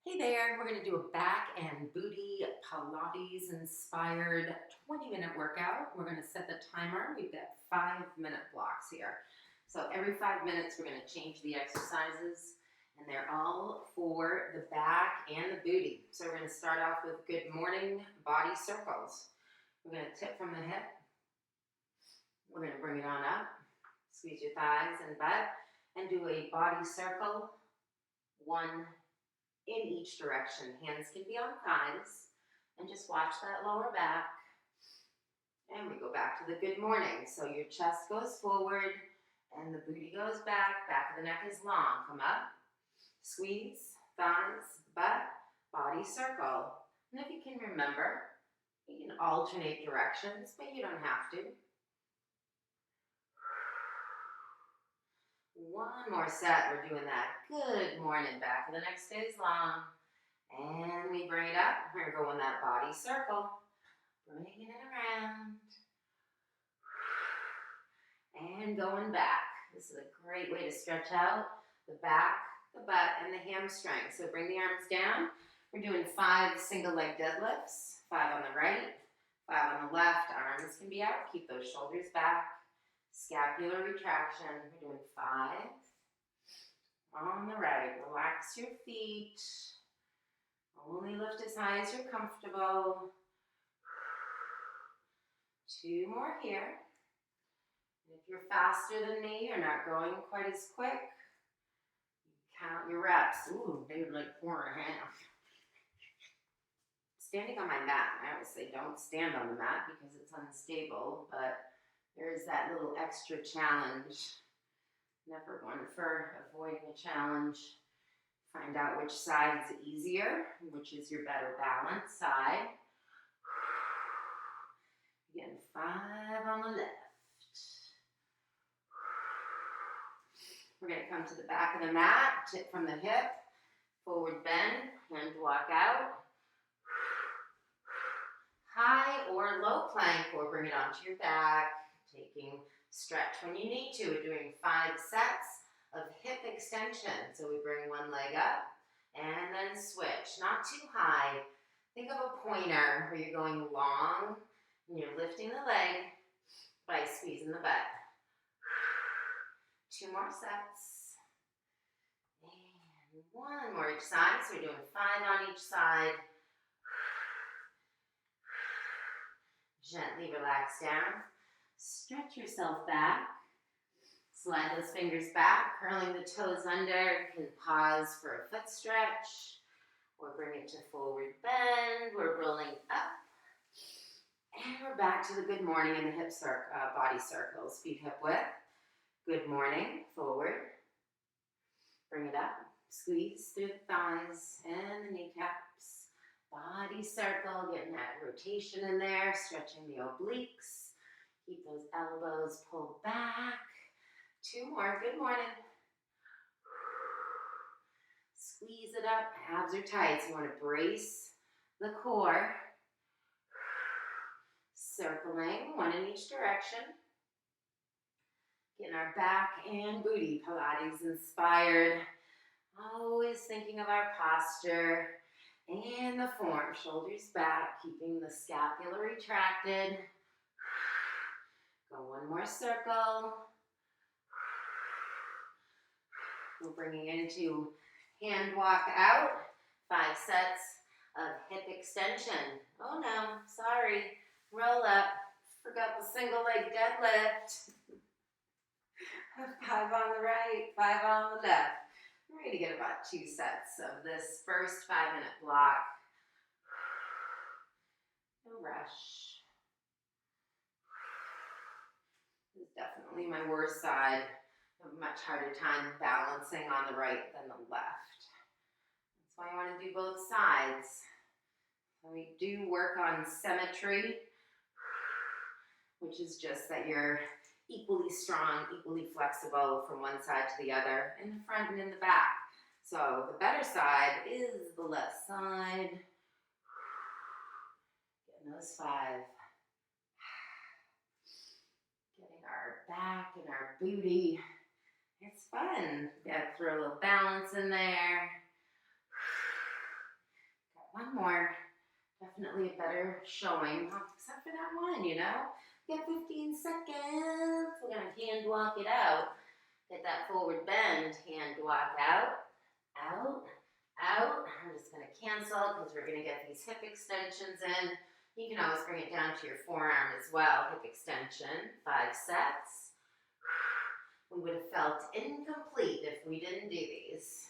Hey there, we're going to do a back and booty Pilates inspired 20-minute workout. We're going to set the timer. We've got 5-minute blocks here. So every 5 minutes, we're going to change the exercises, and they're all for the back and the booty. So we're going to start off with good morning body circles. We're going to tip from the hip. We're going to bring it on up. Squeeze your thighs and butt and do a body circle. One in each direction. Hands can be on thighs, and just watch that lower back. And we go back to the good morning. So your chest goes forward and the booty goes back. Back of the neck is long. Come up, squeeze, thighs, butt, body circle. And if you can remember, you can alternate directions, but you don't have to. One more set. We're doing that. Good morning. Back of the neck stays long. And we bring it up. We're going to go in that body circle. Bringing it around. And going back. This is a great way to stretch out the back, the butt, and the hamstring. So bring the arms down. We're doing 5 single leg deadlifts. 5 on the right, 5 on the left. Arms can be out. Keep those shoulders back. Scapular retraction. We're doing 5 on the right. Relax your feet. Only lift as high as you're comfortable. 2 more here. And if you're faster than me, you're not going quite as quick, count your reps. Ooh, they were like 4.5. Standing on my mat, I always say don't stand on the mat because it's unstable, but there's that little extra challenge. Never one for avoiding a challenge. Find out which side's easier, which is your better balance side. Again, 5 on the left. We're going to come to the back of the mat, tip from the hip, forward bend, and walk out. High or low plank, or bring it onto your back, taking stretch when you need to. We're doing 5 sets of hip extension. So we bring one leg up and then switch. Not too high. Think of a pointer where you're going long and you're lifting the leg by squeezing the butt. 2 more sets. And 1 more each side. So we're doing 5 on each side. Gently relax down. Stretch yourself back. Slide those fingers back, curling the toes under. You can pause for a foot stretch or bring it to forward bend. We're rolling up. And we're back to the good morning in the hip body circles. Feet hip width. Good morning. Forward. Bring it up. Squeeze through the thighs and the kneecaps. Body circle. Getting that rotation in there. Stretching the obliques. Keep those elbows pulled back. 2 more. Good morning. Squeeze it up. Abs are tight. So you want to brace the core. Circling, 1 in each direction. Getting our back and booty Pilates inspired. Always thinking of our posture and the form. Shoulders back, keeping the scapula retracted. Go 1 more circle. We're bringing into hand walk out. 5 sets of hip extension. Oh no, sorry. Roll up. Forgot the single leg deadlift. 5 on the right, 5 on the left. We're going to get about 2 sets of this first 5-minute block. No rush. This is definitely my worst side. I have a much harder time balancing on the right than the left. That's why I want to do both sides. We do work on symmetry, which is just that you're equally strong, equally flexible from one side to the other, in the front and in the back. So the better side is the left side. Getting those 5. Getting our back and our booty. It's fun. You gotta throw a little balance in there. more. Definitely a better showing, except for that one, you know. Get 15 seconds. We're gonna hand walk it out. Get that forward bend, hand walk out, out, out. I'm just gonna cancel because we're gonna get these hip extensions in. You can always bring it down to your forearm as well. Hip extension, 5 sets. We would have felt incomplete if we didn't do these.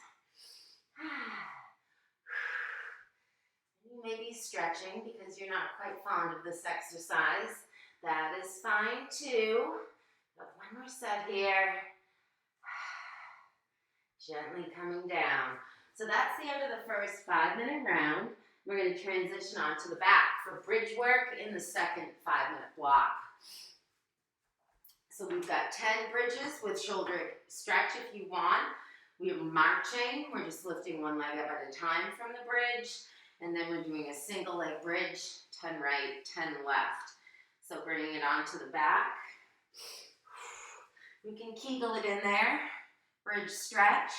You may be stretching because you're not quite fond of this exercise. That is fine too. But one more set here. Gently coming down. So that's the end of the first 5-minute round. We're going to transition on to the back for bridge work in the second 5-minute block. So we've got 10 bridges with shoulder stretch if you want. We are marching. We're just lifting one leg up at a time from the bridge. And then we're doing a single leg bridge, 10 right, 10 left. So bringing it onto the back. We can kegel it in there. Bridge stretch.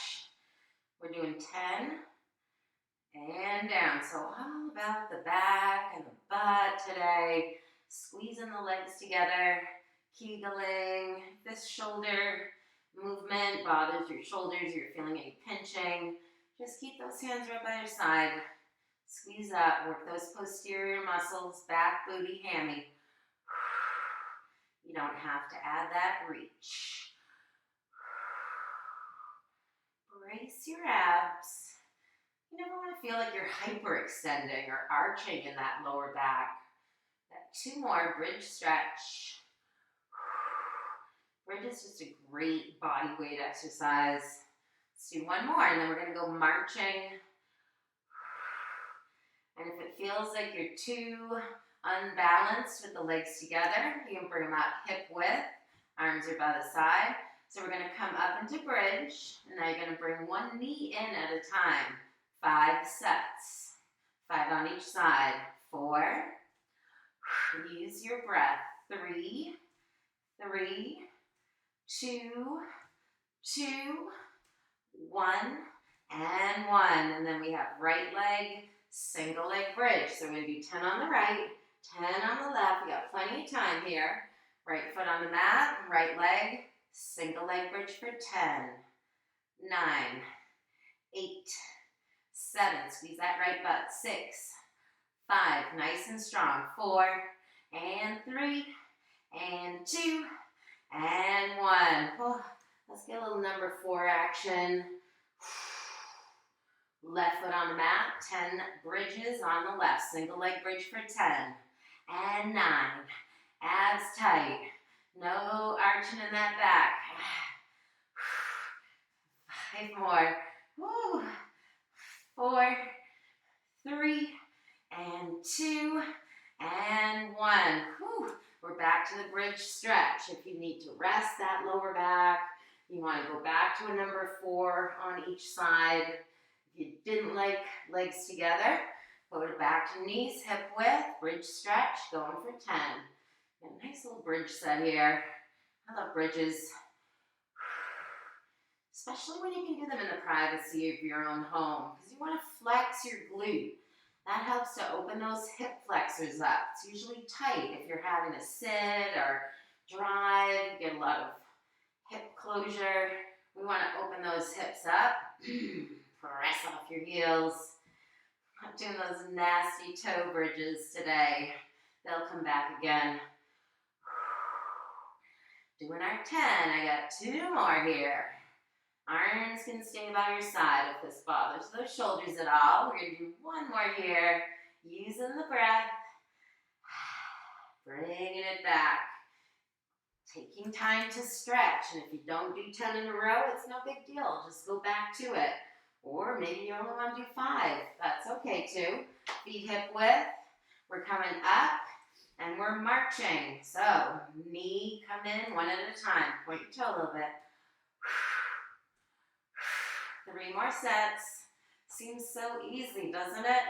We're doing 10 and down. So all about the back and the butt today. Squeezing the legs together, kegeling. If this shoulder movement bothers your shoulders, you're feeling any pinching, just keep those hands right by your side. Squeeze up, work those posterior muscles, back, booty, hammy. You don't have to add that reach. Brace your abs. You never want to feel like you're hyperextending or arching in that lower back. Got 2 more, bridge stretch. Bridge is just a great body weight exercise. Let's do 1 more, and then we're going to go marching. And if it feels like you're too unbalanced with the legs together, you can bring them out hip width. Arms are by the side. So we're going to come up into bridge, and now you're going to bring 1 knee in at a time. 5 sets. 5 on each side. 4. Use your breath. 3, 3, 2, 2, 1, and 1. And then we have right leg, single leg bridge. So we're going to do 10 on the right, 10 on the left. We got plenty of time here. Right foot on the mat, right leg, single leg bridge for 10, 9, 8, 7, squeeze that right butt, 6, 5, nice and strong, 4, and 3, and 2, and 1. Oh, let's get a little number 4 action. Left foot on the mat, 10 bridges on the left, single leg bridge for 10, and 9, abs tight, no arching in that back. 5 more. Woo. 4, 3, and 2, and 1. Whew. We're back to the bridge stretch. If you need to rest that lower back, you want to go back to a number 4 on each side. If you didn't like legs together, go to back to knees, hip width, bridge stretch, going for 10. A nice little bridge set here. I love bridges. Especially when you can do them in the privacy of your own home, because you want to flex your glute. That helps to open those hip flexors up. It's usually tight if you're having to sit or drive, get a lot of hip closure. We want to open those hips up. Press off your heels. I'm doing those nasty toe bridges today. They'll come back again. Doing our 10. I got 2 more here. Arms can stay by your side if this bothers those shoulders at all. We're going to do 1 more here. Using the breath. Bringing it back. Taking time to stretch. And if you don't do 10 in a row, it's no big deal. Just go back to it. Or maybe you only want to do 5. That's okay too. Feet hip width. We're coming up. And we're marching. So, knee come in 1 at a time. Point your toe a little bit. 3 more sets. Seems so easy, doesn't it?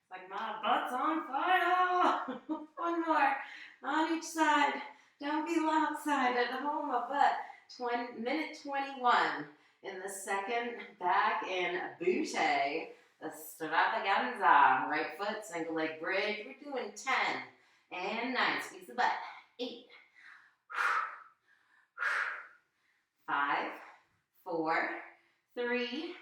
It's like my butt's on fire. 1 more on each side. Don't be lopsided. Oh, my butt. Minute 21 in the second back in booty, the stravaganza. Right foot foot, single leg bridge. We're doing 10 and 9. Squeeze the butt. 8, 5, 4, 3,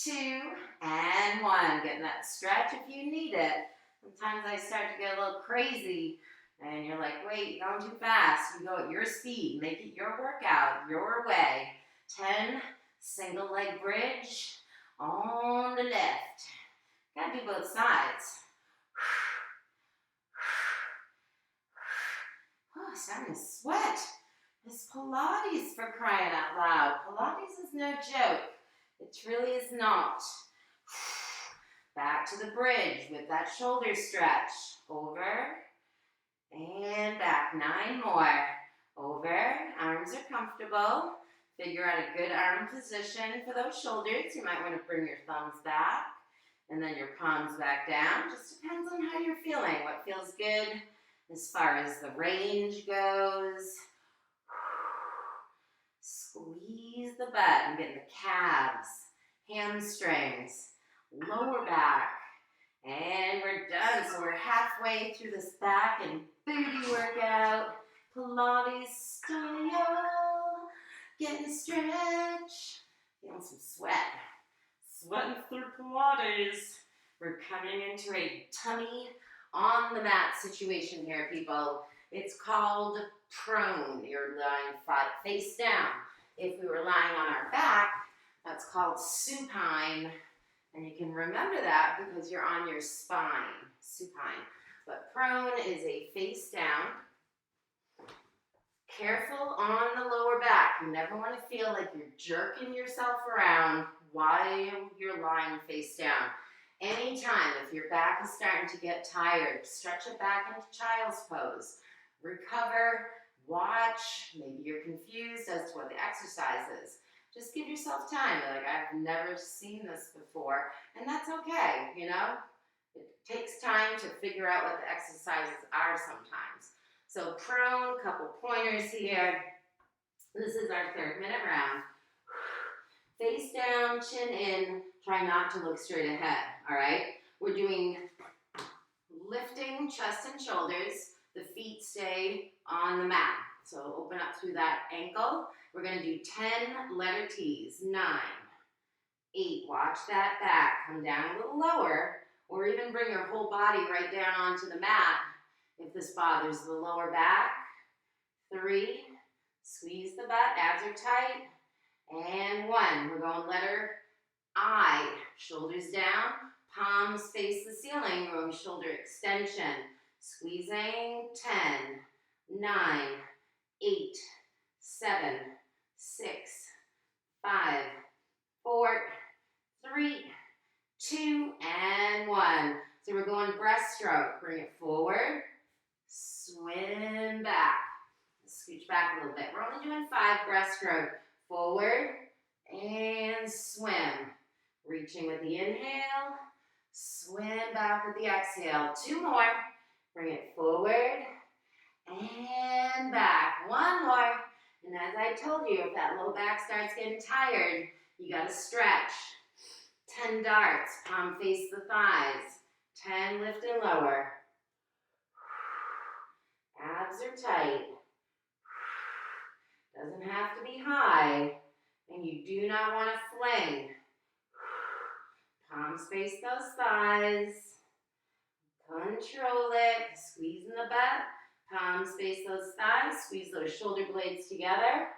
2, and 1. Getting that stretch if you need it. Sometimes I start to get a little crazy and you're like, wait, you're going too fast. You go at your speed. Make it your workout, your way. 10, single leg bridge on the left. Gotta do both sides. Oh, starting to sweat. This Pilates, for crying out loud. Pilates is no joke. It really is not. Back to the bridge with that shoulder stretch. Over and back. 9 more. Over. Arms are comfortable. Figure out a good arm position for those shoulders. You might want to bring your thumbs back and then your palms back down. Just depends on how you're feeling. What feels good as far as the range goes. Squeeze the butt and get the calves, hamstrings, lower back. And we're done. So we're halfway through this back and booty workout. Pilates style. Getting a stretch. Feeling some sweat. Sweating through Pilates. We're coming into a tummy on the mat situation here, people. It's called prone. You're lying face down. If we were lying on our back, that's called supine. And you can remember that because you're on your spine, supine. But prone is a face down. Careful on the lower back. You never want to feel like you're jerking yourself around while you're lying face down. Anytime, if your back is starting to get tired, stretch it back into child's pose. Recover, watch. Maybe you're confused as to what the exercise is. Just give yourself time. Like, I've never seen this before, and that's okay, you know? It takes time to figure out what the exercises are sometimes. So prone, couple pointers here. This is our 3rd minute round. Face down, chin in. Try not to look straight ahead, all right? We're doing lifting chest and shoulders. The feet stay on the mat. So open up through that ankle. We're going to do 10 letter T's. 9, 8. Watch that back. Come down a little lower, or even bring your whole body right down onto the mat if this bothers the lower back. 3. Squeeze the butt. Abs are tight. And 1. We're going letter I. Shoulders down. Palms face the ceiling. Going shoulder extension. Squeezing. 10, 9, 8, 7, 6, 5, 4, 3, 2, and 1. So we're going breaststroke. Bring it forward. Swim back. Scooch back a little bit. We're only doing 5 breaststroke. Forward and swim. Reaching with the inhale. Swim back with the exhale. 2 more. Bring it forward and back. 1 more. And as I told you, if that low back starts getting tired, you got to stretch. 10 darts. Palm face the thighs. 10 lift and lower. Abs are tight. Doesn't have to be high. And you do not want to fling. Palms face those thighs. Control it. Squeezing the butt. Palms face those thighs. Squeeze those shoulder blades together.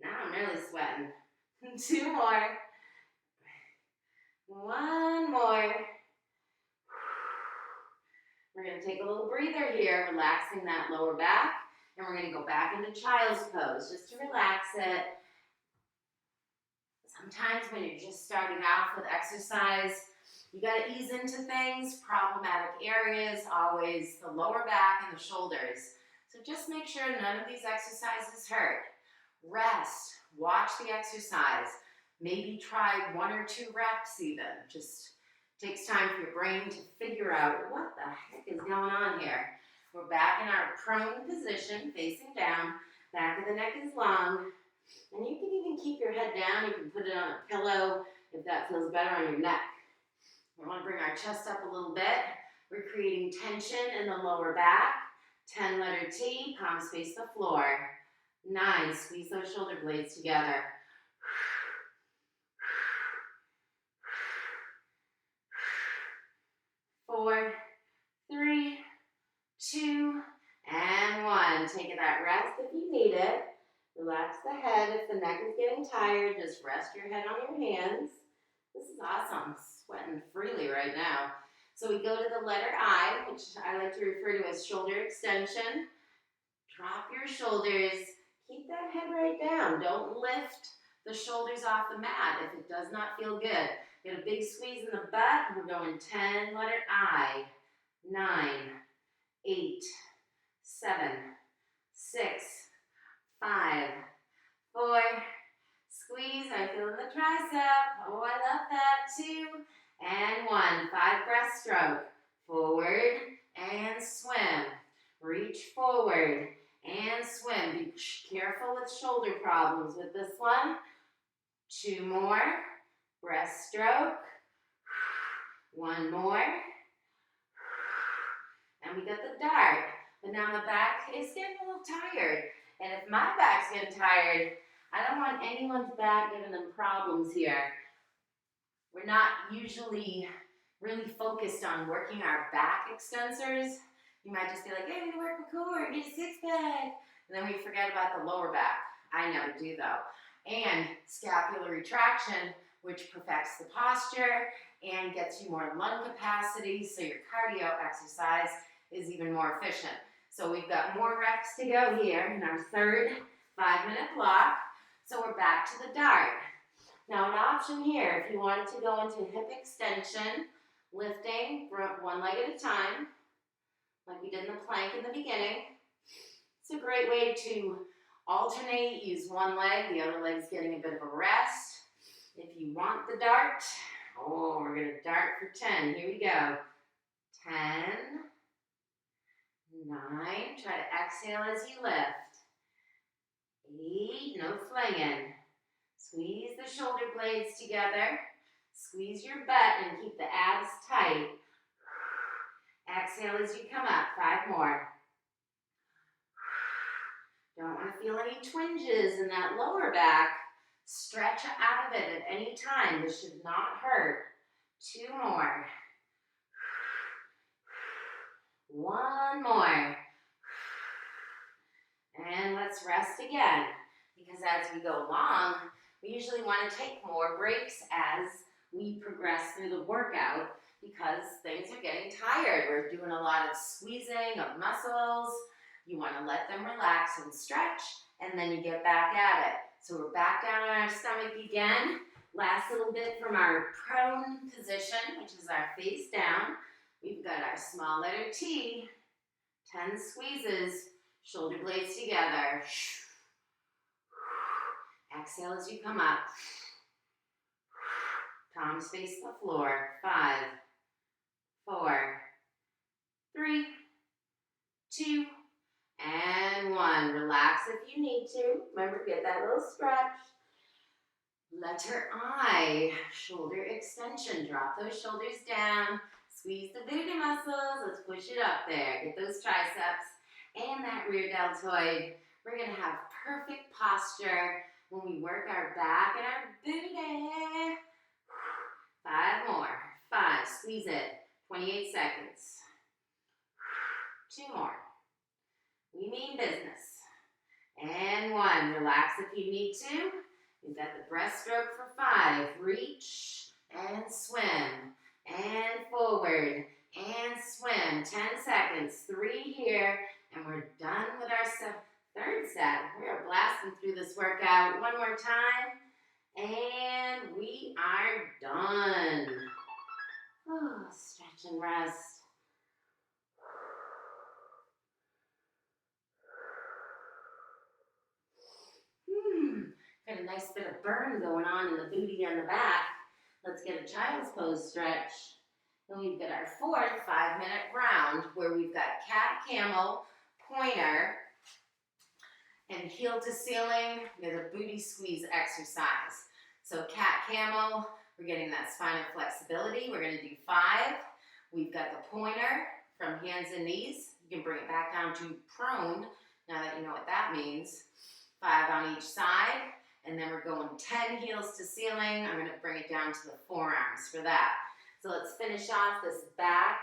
Now I'm really sweating. 2 more. 1 more. We're going to take a little breather here, relaxing that lower back. And we're going to go back into child's pose just to relax it. Sometimes when you're just starting off with exercise, you got to ease into things, problematic areas, always the lower back and the shoulders. So just make sure none of these exercises hurt. Rest, watch the exercise. Maybe try 1 or 2 reps even. Just takes time for your brain to figure out what the heck is going on here. We're back in our prone position, facing down. Back of the neck is long. And you can even keep your head down. You can put it on a pillow if that feels better on your neck. We want to bring our chest up a little bit. We're creating tension in the lower back. 10 letter T, palms face the floor. 9, squeeze those shoulder blades together. 4, 3, 2, and 1. Take that rest if you need it. Relax the head. If the neck is getting tired, just rest your head on your hands. This is awesome. I'm sweating freely right now. So we go to the letter I, which I like to refer to as shoulder extension. Drop your shoulders. Keep that head right down. Don't lift the shoulders off the mat if it does not feel good. Get a big squeeze in the butt. We're going 10, letter I. 9, 8, 7, 6, 5, 4, squeeze. I feel in the tricep. Oh, I love that. 2, and 1. 5 breaststroke. Forward and swim. Reach forward and swim. Be careful with shoulder problems with this one. 2 more. Breaststroke. 1 more. And we got the dart. But now my back is getting a little tired. And if my back's getting tired, I don't want anyone's back giving them problems here. We're not usually really focused on working our back extensors. You might just be like, hey, I'm gonna work my core, get a six-pack. And then we forget about the lower back. I never do though. And scapular retraction, which perfects the posture and gets you more lung capacity, so your cardio exercise is even more efficient. So we've got more reps to go here in our third 5-minute block. So we're back to the dart. Now an option here, if you wanted to go into hip extension, lifting one leg at a time, like we did in the plank in the beginning. It's a great way to alternate, use one leg, the other leg's getting a bit of a rest. If you want the dart, we're gonna dart for 10, here we go. 10, 9, try to exhale as you lift. 8, no flinging. Squeeze the shoulder blades together. Squeeze your butt and keep the abs tight. Exhale as you come up. 5 more. Don't want to feel any twinges in that lower back. Stretch out of it at any time. This should not hurt. 2 more. 1 more. And let's rest again. Because as we go along, we usually want to take more breaks as we progress through the workout because things are getting tired. We're doing a lot of squeezing of muscles. You want to let them relax and stretch, and then you get back at it. So we're back down on our stomach again. Last little bit from our prone position, which is our face down. We've got our small letter T, 10 squeezes, shoulder blades together. Exhale as you come up. Palms face the floor. 5, 4, 3, 2, and 1. Relax if you need to. Remember, get that little stretch. Letter I, shoulder extension. Drop those shoulders down. Squeeze the booty muscles. Let's push it up there. Get those triceps and that rear deltoid. We're going to have perfect posture when we work our back and our booty. 5 more. 5. Squeeze it. 28 seconds. 2 more. We mean business. And 1. Relax if you need to. We've got the breaststroke for 5. Reach and swim. And forward. And swim. 10 seconds. 3 here. And we're done with our third set. We are blasting through this workout. 1 more time. And we are done. Stretch and rest. Got a nice bit of burn going on in the booty and the back. Let's get a child's pose stretch. Then we've got our fourth 5-minute round where we've got cat, camel, pointer, and heel to ceiling with a booty squeeze exercise. So cat, camel, we're getting that spinal flexibility. We're going to do 5. We've got the pointer from hands and knees. You can bring it back down to prone, now that you know what that means. 5 on each side, and then we're going 10 heels to ceiling. I'm gonna bring it down to the forearms for that. So let's finish off this back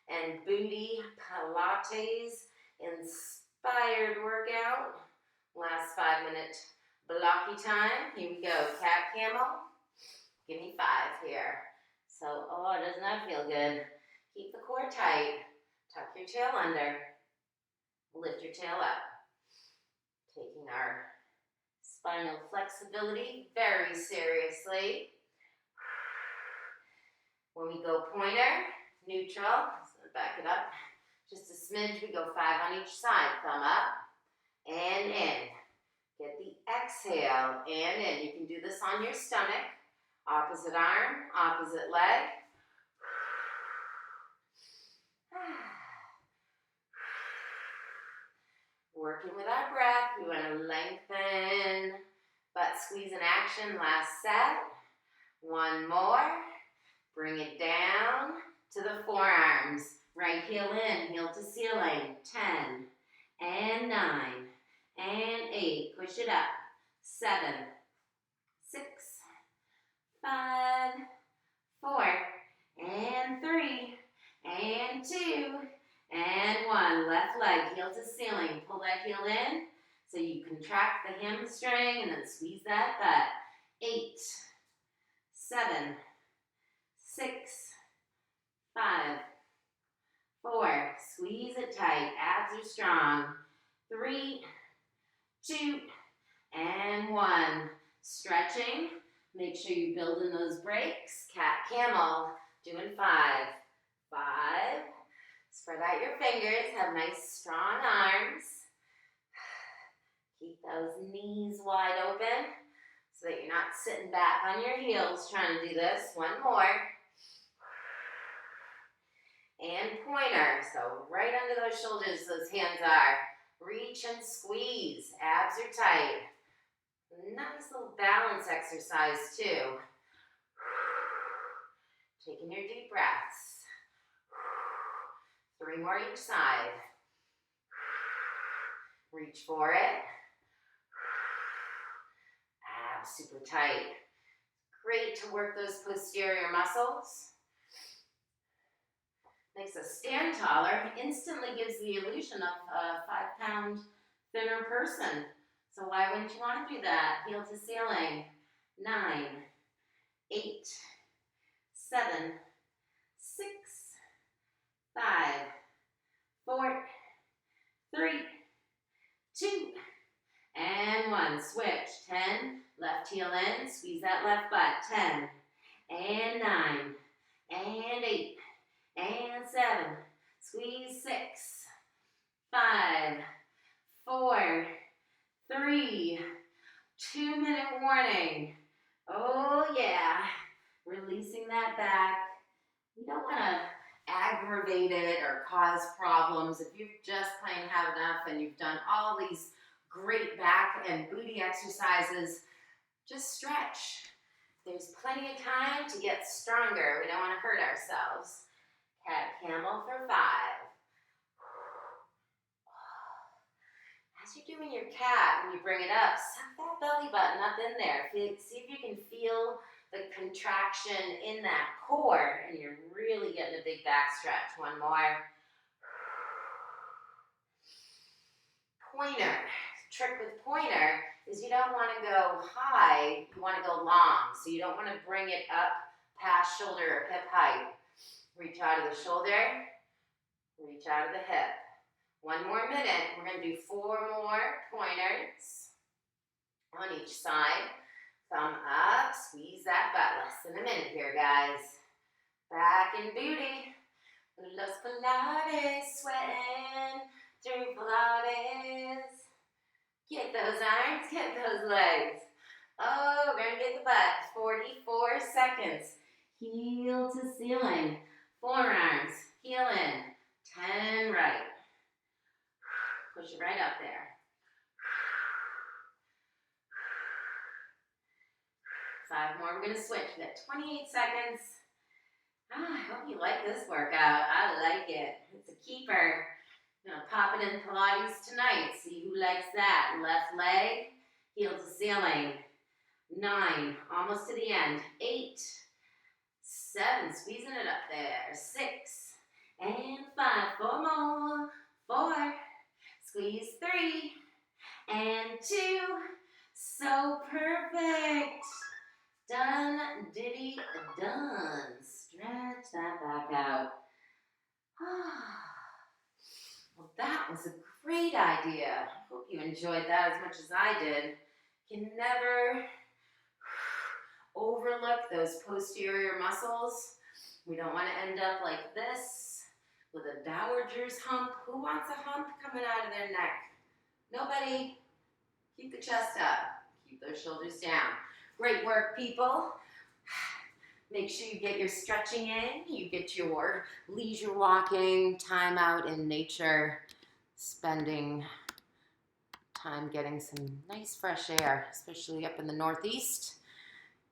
and booty Pilates inspired workout. Last 5-minute blocky time. Here we go, cat camel. Give me 5 here. So, oh, doesn't that feel good? Keep the core tight. Tuck your tail under. Lift your tail up. Taking our spinal flexibility very seriously. When we go pointer, neutral, so back it up. Just a smidge, we go 5 on each side. Thumb up and in. Get the exhale and in. You can do this on your stomach. Opposite arm, opposite leg. Working with our breath, we want to lengthen, butt squeeze in action, last set. 1 more, bring it down to the forearms. Right heel in, heel to ceiling, 10, and 9, and 8, push it up, 7, 6, 5, 4, and 3, and 2, and 1. Left leg, heel to ceiling. Pull that heel in so you contract the hamstring and then squeeze that butt. 8, 7, 6, 5, 4. Squeeze it tight. Abs are strong. 3, 2, and 1. Stretching. Make sure you build in those breaks. Cat camel. Doing 5. 5. Spread out your fingers. Have nice strong arms. Keep those knees wide open so that you're not sitting back on your heels trying to do this. 1 more. And pointer. So right under those shoulders those hands are. Reach and squeeze. Abs are tight. Nice little balance exercise too. Taking your deep breaths. 3 more each side. Reach for it. Abs super tight. Great to work those posterior muscles. Makes us stand taller. Instantly gives the illusion of a 5-pound thinner person. So why wouldn't you want to do that? Heel to ceiling. 9, 8, 7, 6, 5, 4, 3, 2, and 1. Switch. 10. Left heel in. Squeeze that left butt. 10, and 9, and 8, and 7. Squeeze. 6, 5, 4, 3, 2-minute warning. Oh yeah. Releasing that back. You don't want to aggravate it or cause problems. If you've just plain had enough and you've done all these great back and booty exercises, just stretch. There's plenty of time to get stronger. We don't want to hurt ourselves. Cat camel for 5. As you're doing your cat, when you bring it up, suck that belly button up in there. See if you can feel the contraction in that core, and you're really getting a big back stretch. 1 more. Pointer. Trick with pointer is you don't want to go high, you want to go long. So you don't want to bring it up past shoulder or hip height. Reach out of the shoulder, reach out of the hip. 1 more minute. We're going to do 4 more pointers on each side. Thumb up, squeeze that butt. Less than a minute here, guys. Back in booty. Los Pilates, sweating through Pilates. Get those arms, get those legs. Oh, we're going to get the butt. 44 seconds. Heel to ceiling. Forearms, heel in. 10 right. Push it right up there. 5 more. We're going to switch. We got 28 seconds. I hope you like like this workout. I like it. It's a keeper. I'm gonna pop it in Pilates tonight. See who likes that. Left leg, heel to ceiling. 9, almost to the end. 8, 7, squeezing it up there. 6, and 5. 4 more. 4, squeeze 3, and 2. So perfect. Done, diddy, done. Stretch that back out. Well, that was a great idea. I hope you enjoyed that as much as I did. You can never overlook those posterior muscles. We don't want to end up like this with a dowager's hump. Who wants a hump coming out of their neck? Nobody. Keep the chest up. Keep those shoulders down. Great work, people. Make sure you get your stretching in. You get your leisure walking, time out in nature, spending time getting some nice fresh air, especially up in the Northeast.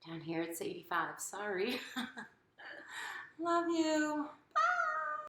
Down here it's 85. Sorry. Love you.